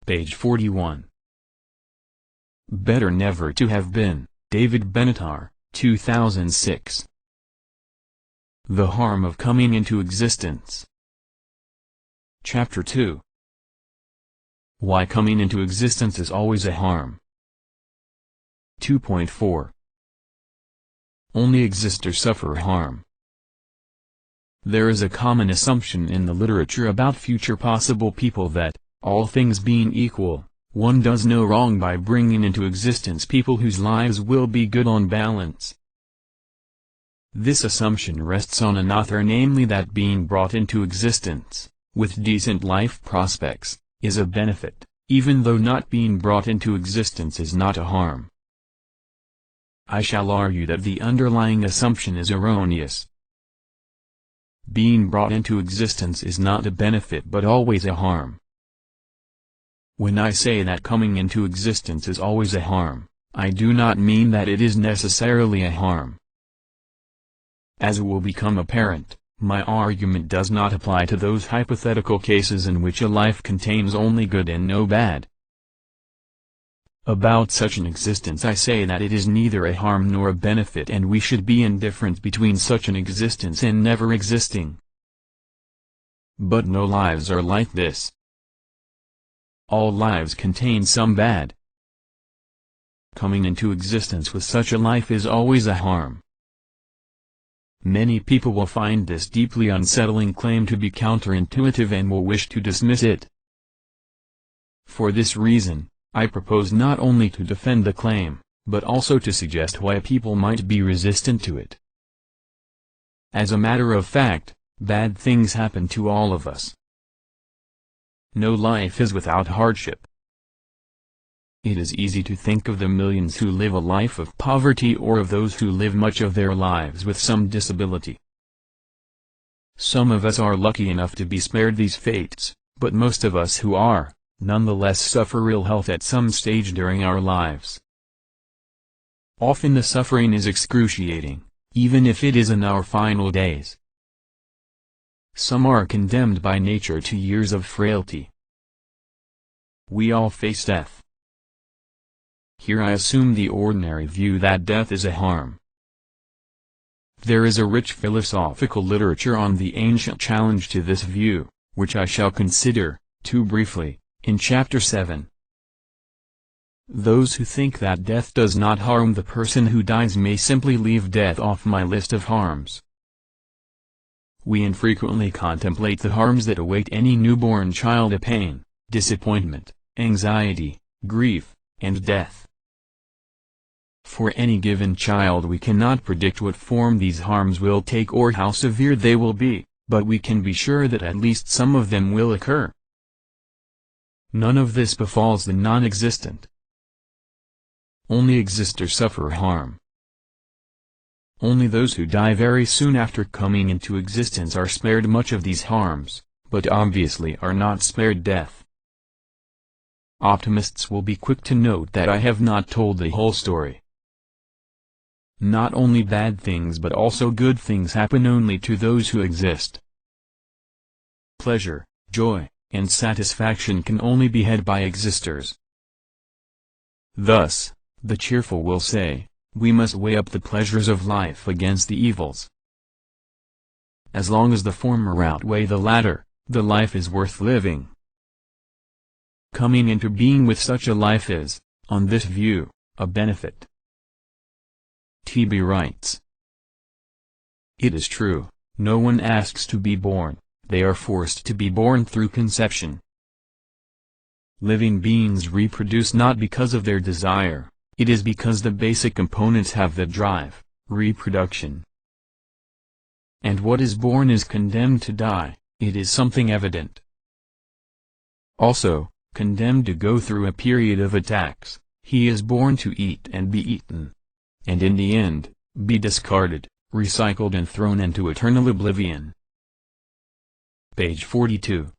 Page 41. Better Never to Have Been, David Benatar, 2006. The Harm of Coming into Existence. Chapter 2. Why Coming into Existence is Always a Harm. 2.4. Only existers suffer harm. There is a common assumption in the literature about future possible people that, all things being equal, one does no wrong by bringing into existence people whose lives will be good on balance. This assumption rests on an author, namely that being brought into existence, with decent life prospects, is a benefit, even though not being brought into existence is not a harm. I shall argue that the underlying assumption is erroneous. Being brought into existence is not a benefit but always a harm. When I say that coming into existence is always a harm, I do not mean that it is necessarily a harm. As will become apparent, my argument does not apply to those hypothetical cases in which a life contains only good and no bad. About such an existence I say that it is neither a harm nor a benefit, and we should be indifferent between such an existence and never existing. But no lives are like this. All lives contain some bad. Coming into existence with such a life is always a harm. Many people will find this deeply unsettling claim to be counterintuitive and will wish to dismiss it. For this reason, I propose not only to defend the claim, but also to suggest why people might be resistant to it. As a matter of fact, bad things happen to all of us. No life is without hardship. It is easy to think of the millions who live a life of poverty or of those who live much of their lives with some disability. Some of us are lucky enough to be spared these fates, but most of us who are, nonetheless suffer ill health at some stage during our lives. Often the suffering is excruciating, even if it is in our final days. Some are condemned by nature to years of frailty. We all face death. Here I assume the ordinary view that death is a harm. There is a rich philosophical literature on the ancient challenge to this view, which I shall consider, too briefly, in Chapter 7. Those who think that death does not harm the person who dies may simply leave death off my list of harms. We infrequently contemplate the harms that await any newborn child: a pain, disappointment, anxiety, grief, and death. For any given child we cannot predict what form these harms will take or how severe they will be, but we can be sure that at least some of them will occur. None of this befalls the non-existent. Only existers suffer harm. Only those who die very soon after coming into existence are spared much of these harms, but obviously are not spared death. Optimists will be quick to note that I have not told the whole story. Not only bad things but also good things happen only to those who exist. Pleasure, joy, and satisfaction can only be had by existers. Thus, the cheerful will say, we must weigh up the pleasures of life against the evils. As long as the former outweigh the latter, the life is worth living. Coming into being with such a life is, on this view, a benefit. T.B. writes, "It is true, no one asks to be born, they are forced to be born through conception. Living beings reproduce not because of their desire, it is because the basic components have the drive, reproduction. And what is born is condemned to die, it is something evident. Also, condemned to go through a period of attacks, he is born to eat and be eaten. And in the end, be discarded, recycled and thrown into eternal oblivion." Page 42.